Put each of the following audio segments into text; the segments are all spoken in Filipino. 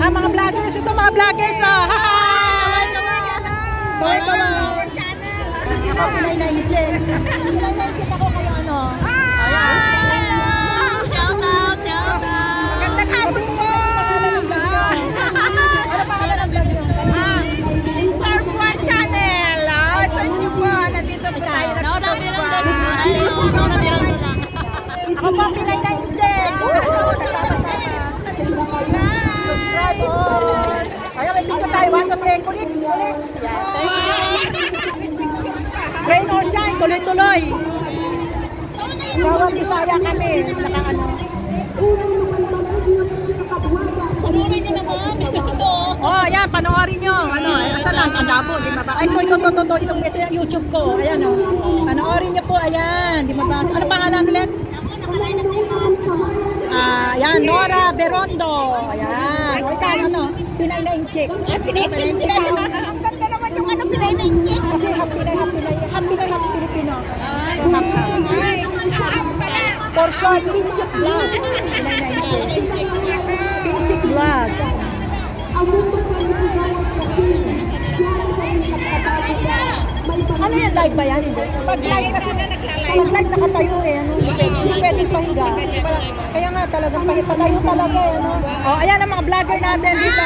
Mga vloggers ito, mga vloggers. Hi! Kaway ka lang. Ako, Pinay na Ijen. Pinay na Ijen ako kayo ano. Hello! Shout out! Magandang hapon po! Ano pangalan ng vlog nyo? Star One Channel! Search nyo po! Nandito po tayo nagsusubscribe. Ako po, Pinay na Ijen. Kasama-sama. Subscribe po. Kaya may video tayo. 1, 2, 3. Kulit. Rain or shine, tuloy-tuloy. Sawang Bisaya kami. Naka-ano. Panoorin nyo naman. Oh, ayan, panoorin nyo. Ano, asan na? Ang labo, di ba? Ay, ito yung YouTube ko. Ayan, oh. Panoorin nyo po, ayan. Di ba? Ano pangalan ulit? Ayan, Nora Berondo. Ayan. O, ikaw, ano? Pinay na Inchik. Pinay na Inchik. Ang ganda naman yung ano, Pinay na Inchik. Kasi half Filipino. For short, Pinchik Vlog. Pinay na Inchik. Pinchik Vlog. Ano yan? Live ba yan? Hindi. Pag live kasi nakatayo eh. Ano? Hindi pwedeng pahiga. Kaya nga talagang patayo talaga eh. Ano? O, ayan ang mga vlogger natin dito.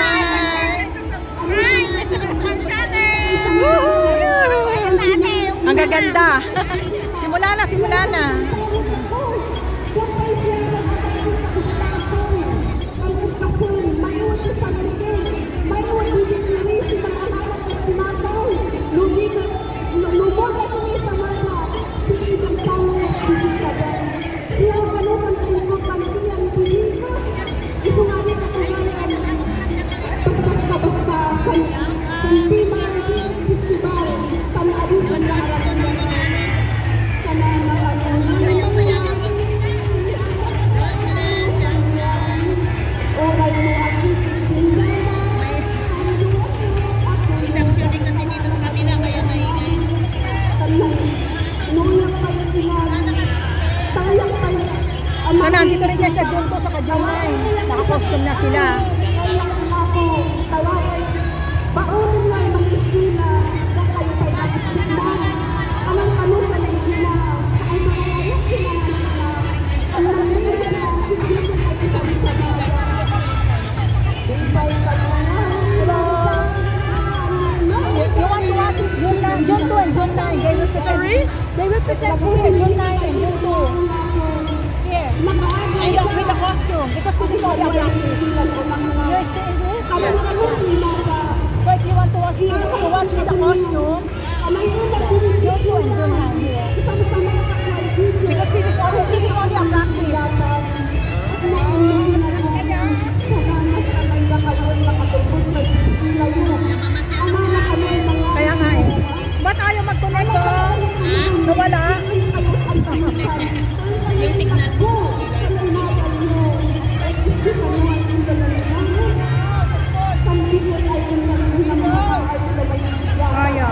Ang gaganda. Simula na. So, nandito rin yan sa Junto, sa Kajunay. Naka-costume na sila. June 2 and June 9. They represent here, June 9 and June 2. With the costume, because this is all the practice. You're staying in this? Yes. So if you want to watch with the costume, June 2 and June 9 here. Because this is only a practice. Kaya nga eh. Ba't ayaw mag-connect doon? Nawala? Yung signal. Kaya.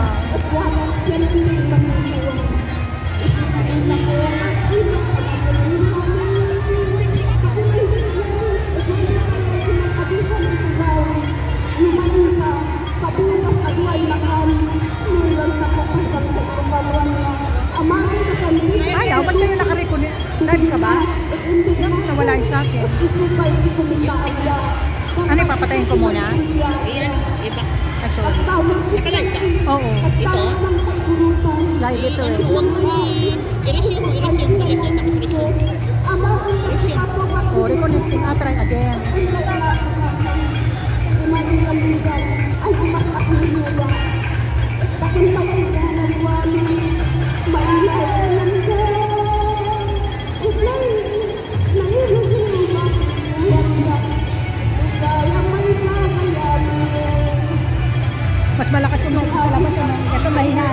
Ayaw, ba't kayo nakareconnect? Live ka ba? Nawala yung sa akin. Ano, ipapatayin ko muna? Ayan, iba. Ay, sorry. Naka-live ka? Oo. Ito? Live ito eh. Huwag mo i-erase yung balik yan. Tapos erase yung. Oh, reconnecting. Try again. Mas malakas yung mic sa labas. Ito mahina.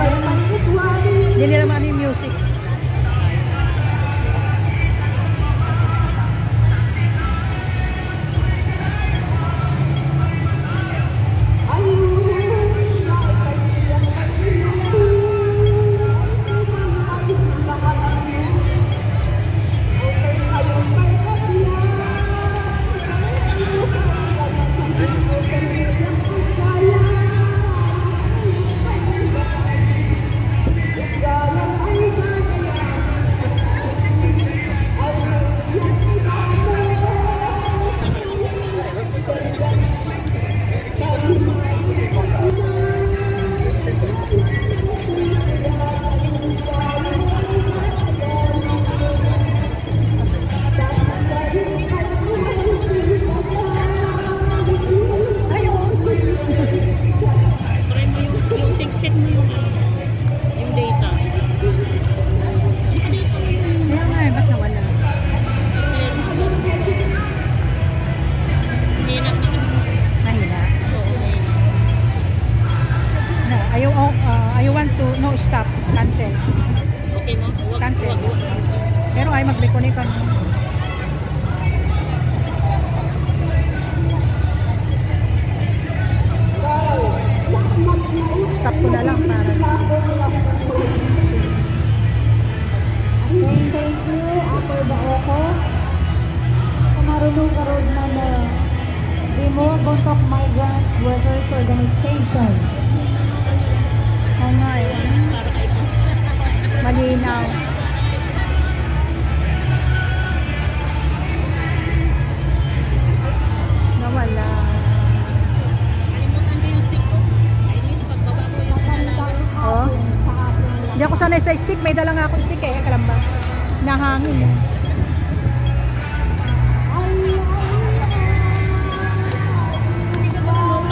Hindi nila mami music. no stop, cancel. Okay mo? Huwag, Cancel. huwag. Pero ay mag-reconnect ka. Stop ko na lang para. Thank you, Upper Baoko. Kamarunong karod na na Dimo Bontok Migrant Workers Organization. Oo nga eh. Malinaw. Nawala. Kalimutan ko yung stick ko. Inis, pagbaba ko yung Oo. Hindi ako sanay sa stick. May dala nga ako stick eh. Kalamba. Nahangin eh.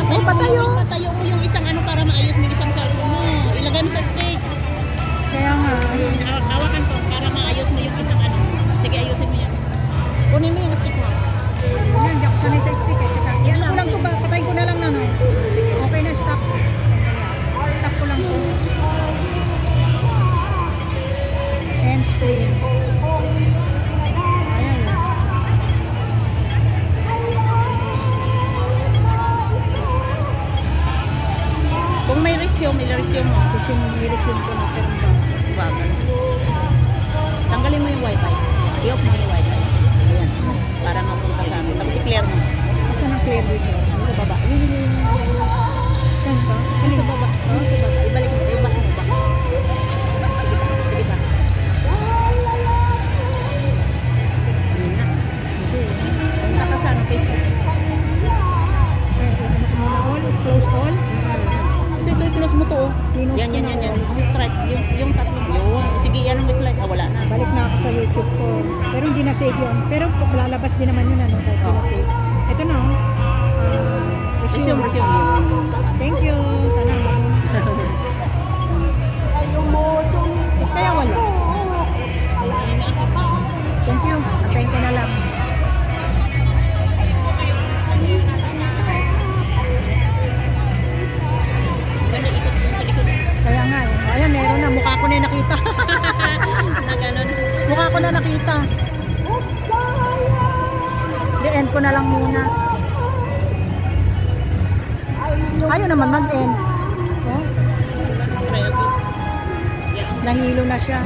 Ay, patayo. Patayo mo yung isang ano para maayos mo yung isang cellphone mo. Ilagay mo sa stick. Kaya nga. Ayun, hawakan ko para maayos mo yung isang ano. Sige, ayusin mo yan. Kunin mo yung stick mo. Yan, hindi ako sanay sa stick eh. Teka, yan ko lang to ba? Patayin ko na lang na no. Okay na, stop. Stop ko lang to. End stream. Ayan. Kung may resume, i-resume mo. Kasi niresume ko na pero ba? Bagal. Tanggalin mo yung wifi. I-off mo yung wifi. Ayan. Para mapunta sa amin. Tapos i-clear mo. Asan ang clear dito? Sa baba. Yun. Saan ba? Ano sa baba? Oo, sa baba. Ibalik mo. Ibalik mo ba? Sige ba? Yun na. Punta ka sa ano, Facebook. Ay, ano ko muna all? Close all? Ito, i-close mo to. Pinost Yan. ko na. Yung strike. Yung tatlong yun. Sige, yan ang slide. Ah, wala na. Balik na ako sa YouTube ko. Pero hindi na save yun. Pero lalabas din naman yun ano, kahit hindi na save. Ito na oh. Resume. Resume. Thank you. Sana kaya wala. Thank you. Antayin ko na lang. Ganda ikot dun sa likod. Kaya nga eh. Ayan, meron na. Mukha ko na nakita. Na ganun. Mukha ko na nakita. I-end ko na lang muna. Ayaw naman mag-end. Oh, Try again. Yeah. nahilo na siya.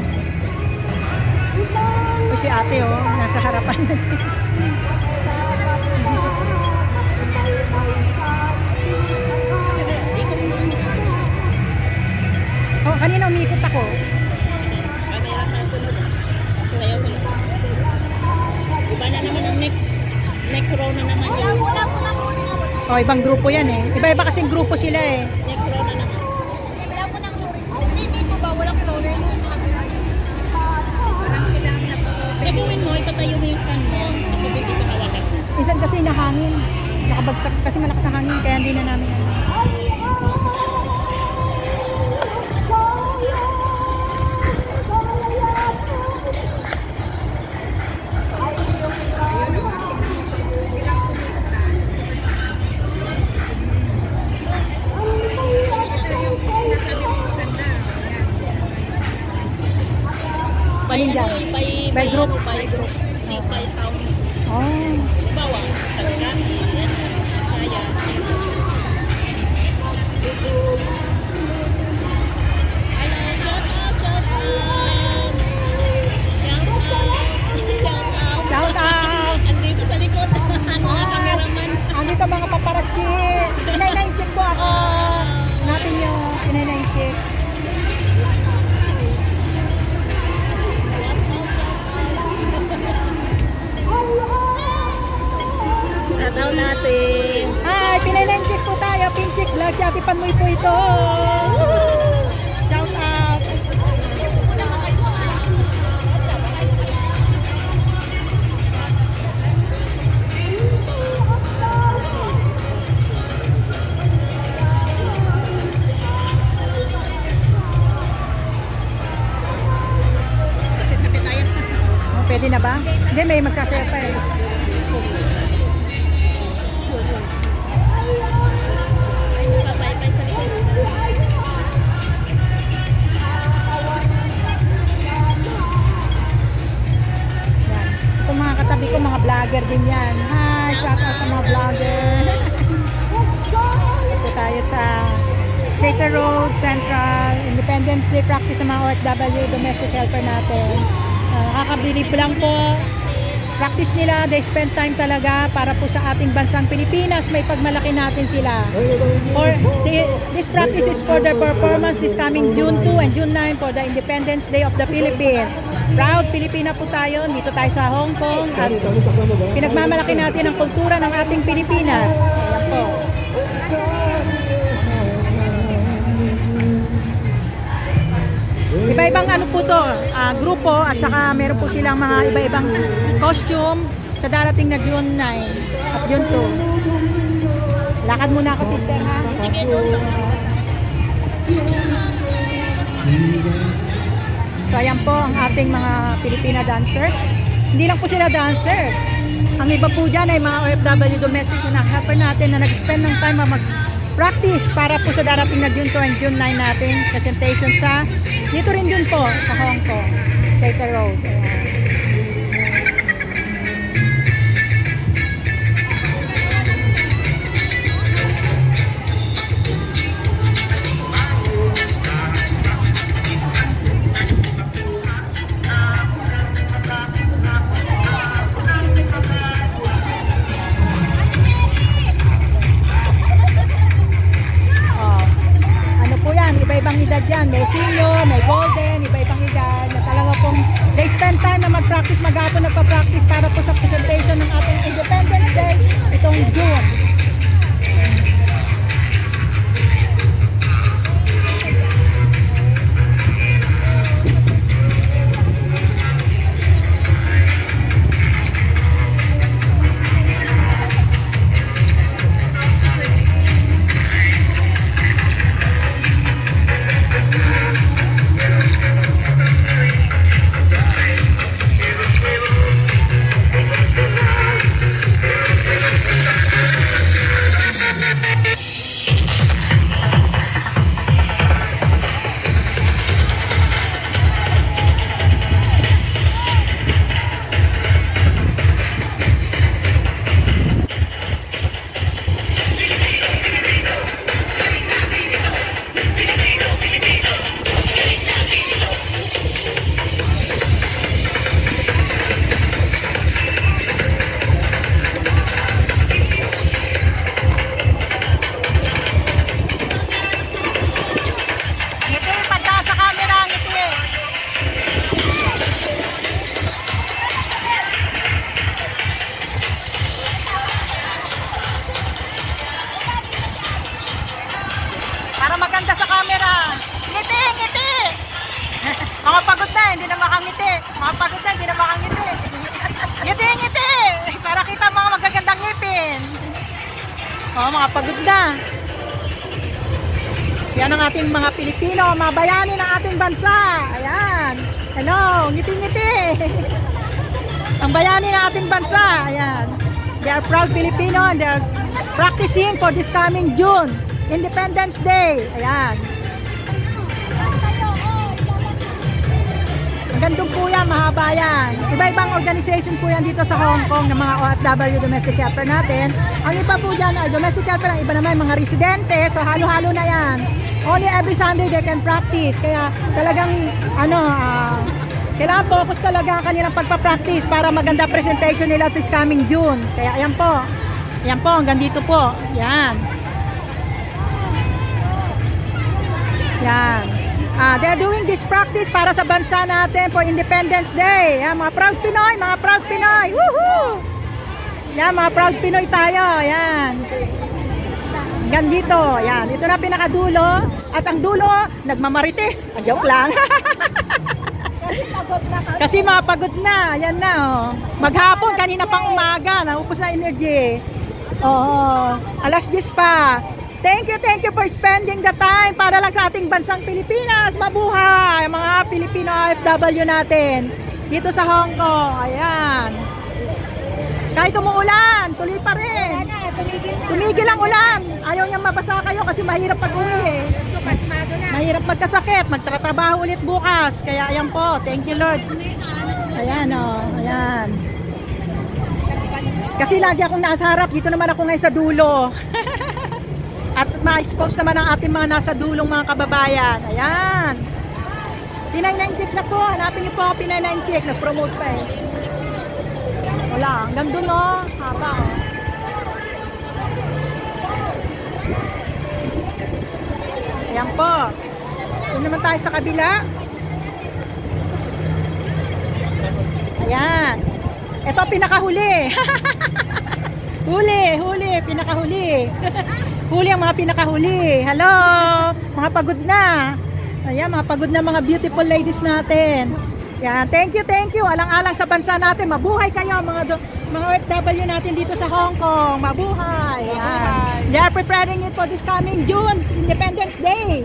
O si ate oh, nasa harapan. Ikot doon. Oh, kanina umikot ako. Mayroon na sunod. Sayaw sunod. Iba na naman ang next row na naman yun. Oh, ibang grupo yan eh. Iba-iba kasing grupo sila eh. Next row na naman. Gagawin mo, ipatayo mo yung stand mo. Tapos yung isang hawakan mo. Minsan kasi nahangin. Nakabagsak kasi malakas na hangin kaya hindi na namin By dyan? By group? By group. Hindi by town. Oh. Halimbawa, Talagan, yan, Bisaya. Hello, shout out. Shout out! Andito sa likod, mga cameraman. Andito mga paparazzi. Inay-9-check po ako. Natin yung inay-9-check. Shoutout natin. Hi, pinay-9-check po tayo. Pincheck vlog. Si Ate Panmoy po ito. Shout out. Kapit tayo. Oh, pwede na ba? Hindi, may magsasaya pa eh. Ay, nakapaypay sa likod. Cater Road, Central, Independence Day practice ng mga OFW, domestic helper natin. Nakakabilib lang po. Practice nila, they spend time talaga para po sa ating bansang Pilipinas. May pagmalaki natin sila. This practice is for their performance this coming June 2 and June 9 for the Independence Day of the Philippines. Proud Pilipina po tayo. Dito tayo sa Hong Kong at pinagmamalaki natin ang kultura ng ating Pilipinas. Ayan po. Iba-ibang ano po to, grupo at saka meron po silang mga iba-ibang costume sa darating na June 9 at June 2. Lakad muna ako, sister, ha? So ayan po ang ating mga Filipina dancers. Hindi lang po sila dancers. Ang iba po dyan ay mga OFW domestic na helper natin na nag-spend ng time mag-practice para po sa darating na June 2 and June 9 natin presentation sa dito rin din po sa Hong Kong, Cater Road. Iba-ibang edad yan, may senior, may golden, iba-ibang edad na talaga pong they spend time na mag-practice, mag-hapon nagpa-practice para po sa presentation ng ating Independence Day itong June. Para maganda sa camera. Ngiti, ngiti. Mga pagod na, hindi na makangiti. Mga pagod na, hindi na makangiti. Ngiti, ngiti. Para kita mga magagandang ngipin. Mga pagod na. Yan ang ating mga Pilipino, mga bayani ng ating bansa. Ayan. Hello, ngiti, ngiti. Ang bayani ng ating bansa. Ayan. They are proud Filipino and they are practicing for this coming June. Independence Day. Ayan. Gandong po yan, mahaba yan. Iba-ibang organization po yan dito sa Hong Kong ng mga OFW domestic helper natin. Ang iba po dyan ay domestic helper, ang iba naman mga residente. So halo-halo na yan. Only every Sunday they can practice. Kaya talagang kailangan focus talaga ang kanilang pagpa-practice para maganda presentation nila sa coming June. Kaya ayan po. Ayan po, hanggang dito po. Yan. Yan. They're doing this practice para sa bansa natin for Independence Day. Yan, mga proud Pinoy, mga proud Pinoy. Woohoo! Yan, mga proud Pinoy tayo. Yan. Hanggang dito. Yan, dito na pinakadulo. At ang dulo, nagmamarites. Joke lang. Kasi mapagod na. Yan na, oh. Maghapon, kanina pang umaga. Naupos na energy. Oo. Alas 10 pa. Thank you for spending the time para lang sa ating bansang Pilipinas. Mabuhay mga Filipino OFW natin dito sa Hong Kong. Ayan. Kahit umuulan, tuloy pa rin. Tumigil ang ulan. Ayaw niyang mabasa kayo kasi mahirap pag-uwi eh. Mahirap magkasakit, magtatrabaho ulit bukas. Kaya ayan po, thank you Lord. Ayan o, ayan. Kasi lagi akong nasa harap, dito naman ako ngayon sa dulo. At ma-expose naman ang ating mga nasa dulong mga kababayan. Ayan. Pinay 9 chick na po. Hanapin niyo po ako Pinay 9 chick. Nag-promote pa eh. Wala. Hanggang dun oh. Haba oh. Ayan po. Doon naman tayo sa kabila. Ayan. Ito pinakahuli. Huli, pinakahuli. Huli ang mga pinakahuli. Hello, mga pagod na. Ayan, mga pagod na mga beautiful ladies natin. Yan, thank you. Alang-alang sa bansa natin. Mabuhay kayo mga OFW natin dito sa Hong Kong. Mabuhay. Yan. They are preparing it for this coming June, Independence Day.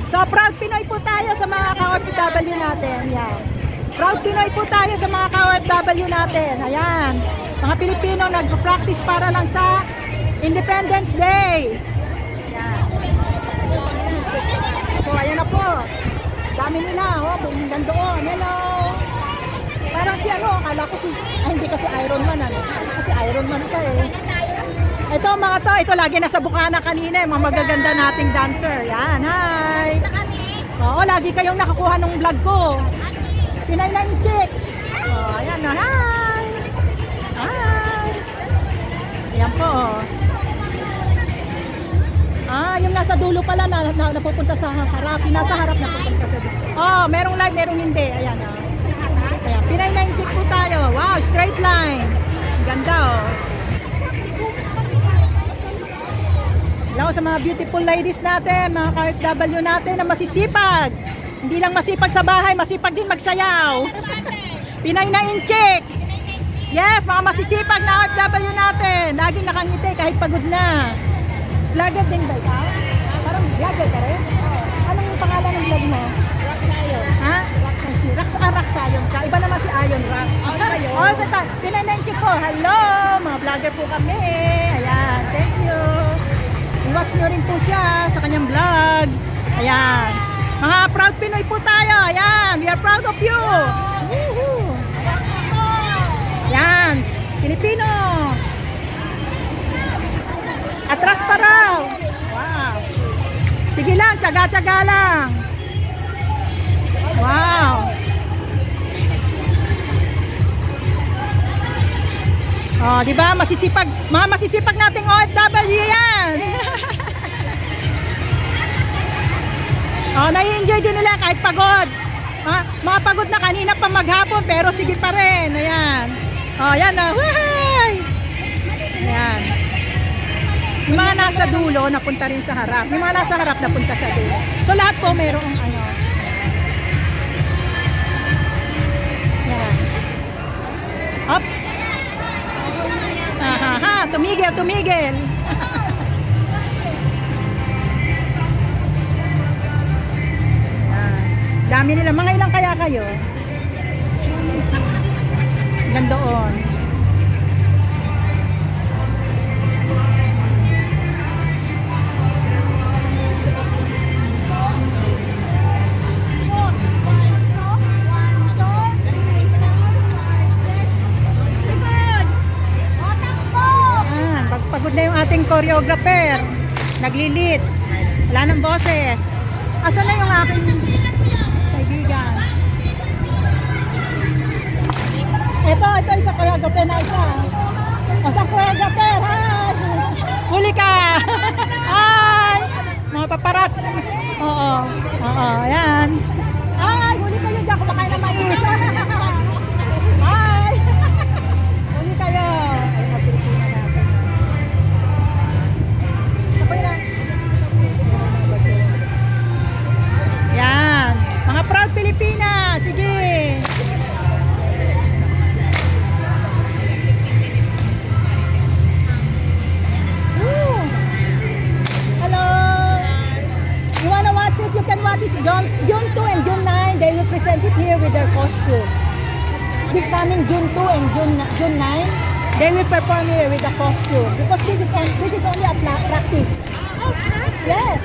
So proud Pinoy po tayo sa mga ka-OFW natin. Yan. Proud Pinoy po tayo sa mga ka-OFW natin. Ayan. Mga Pilipino nag-practice para lang sa Independence Day. Ayan. So ayan na po. Dami nila. Oh, hanggang doon. Hello. Parang si ano, akala ko si, hindi kasi Iron Man ano. Kasi Iron Man ka eh. Ito mga to, ito lagi nasa Bukana kanina, mga magaganda nating dancer. Yan, hi. Oo, lagi kayong nakakuha ng vlog ko. Pinay 9 chick. Oh, ayan na, hi. Hi. Ayan po. Ah, yung nasa dulo pala na napupunta sa harap. Yung nasa harap napupunta sa dulo. Oh, merong live, merong hindi. Ayan ah. Ayan, Pinay 9 chick po tayo. Wow, straight line. Ganda oh. Hello sa mga beautiful ladies natin, mga ka-OFW natin na masisipag. Hindi lang masipag sa bahay, masipag din magsayaw. Pinay 9 chick. Yes, mga masisipag na OFW natin. Laging nakangiti kahit pagod na. Vlogger din ba ikaw? Parang vlogger ka rin? Anong pangalan ng vlog mo? Raksayon. Ha? Raksayon ka. Iba naman si Ayon Rock. Oh, Pinay 9 chick po. Hello, mga vlogger po kami. Ayan, thank you. I-watch nyo rin po siya sa kanyang vlog. Ayan. Mga proud Pinoy po tayo. Ayan. We are proud of you. Woohoo. Ayan. Pilipino. Atras pa raw. Wow. Sige lang. Tsaga-tsaga lang. Wow. Oh, di ba? Masisipag, mga masisipag nating OFW yan. Oh, nai-enjoy din nila kahit pagod. Mga pagod na kanina pa maghapon pero sige pa rin. Ayan. Oh, yan oh. Woohoo! Ayan. Yung mga nasa dulo napunta rin sa harap. Yung mga nasa harap napunta sa dulo. So lahat po merong ano. Ayan. Up. Aha, tumigil. Dami nila. Mga ilang kaya kayo? Gandoon. Pagod na yung ating choreographer. Naglilit. Wala ng boses. Asan na yung aking kaibigan? Ito isa choreographer na isa. O sa choreographer, hi! Huli ka! Hi! Mga paparat. Oo, ayan. Hi! Huli kayo dyan. Kumakain na mais. Hi! Huli kayo. Yan. Mga proud Pilipinas. Sige. Woo. Hello. You wanna watch it? You can watch it. June 2 and June 9. They will present it here with their costume. This coming June 2 and June 9. They will perform here with the costume. Because this is only a practice. Yes.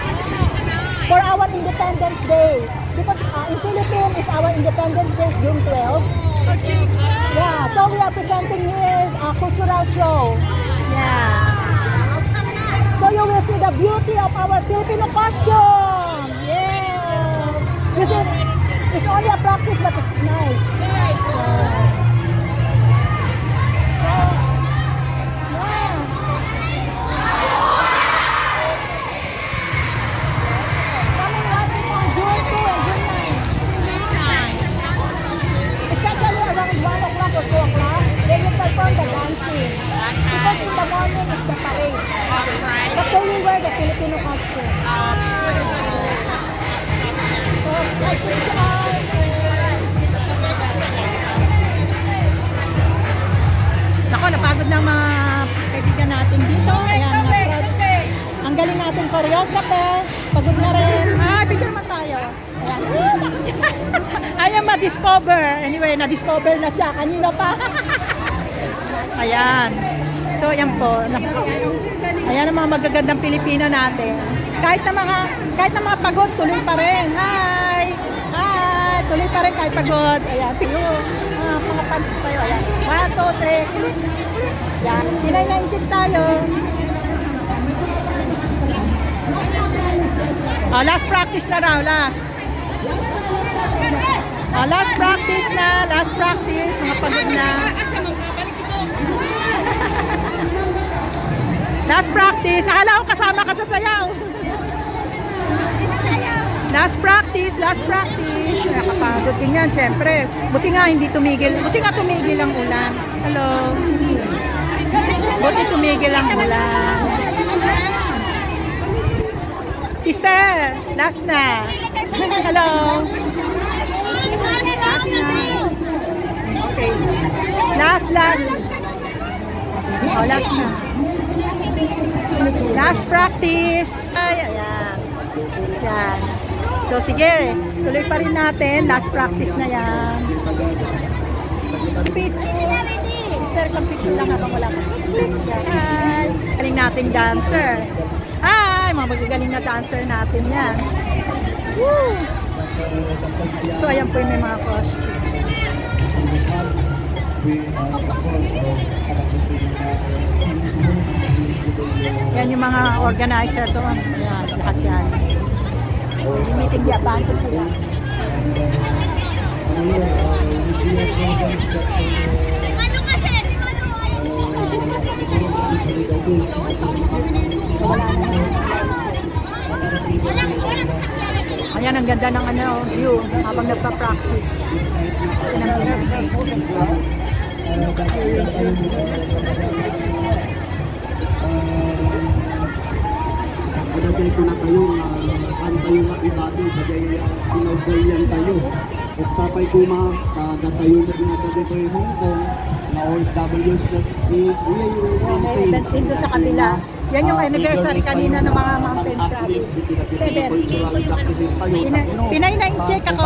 For our Independence Day. Because in Philippines, it's our Independence Day, June 12. Yeah, so we are presenting here a cultural show. Yeah. So you will see the beauty of our Filipino costume. Yeah. This is, it's only a practice, but it's nice. That's why we wear the Filipino costume. So, like Nako, napagod na mga kaibigan natin dito. Ayan, mga prods. Ang galing natin choreographer. Pagod na rin. Picture man tayo. Ayan. Ayan, ma-discover. Anyway, na-discover na siya. Kanina pa. Ayan. So, ayan po. Ayan ang mga magagandang Pilipina natin. Kahit na mga pagod, tuloy pa rin. Hi! Hi! Tuloy pa rin kahit pagod. Ayan. Mga fans ko tayo. Ayan. 1, 2, 3. Ayan. Pinay-19 tayo. Last practice na raw. Last practice na. Last practice. Mga pagod na. Last practice. Akala ko kasama ka sa sayaw. Last practice. Nakapagod din yan, siyempre. Buti nga hindi tumigil. Buti nga tumigil ang ulan. Hello. Buti tumigil ang ulan. Sister, last na. Hello. Last na. Okay. Last. Oh, last na. Last practice. Ayan. Yan. So, sige. Tuloy pa rin natin. Last practice na yan. Picture. Sister, isang picture lang habang wala pa. Hi. Galing nating dancer. Hi. Mga magagaling na dancer natin yan. Woo. So, ayan po yung may mga costume. Yan yung mga organizer doon. Ayan, lahat yan. Limiting the advances sila. Ayan, ang ganda ng view habang nagpa-practice. Bagay ko na kayo, saan tayo maibati, bagay pinagdalian tayo. At sabay ko tayo nagdagay tayo Hong Kong, na OFWs na may event din doon sa kabila. Yan yung anniversary kanina ng mga mountain crab. 7. Pinay na in-check ako.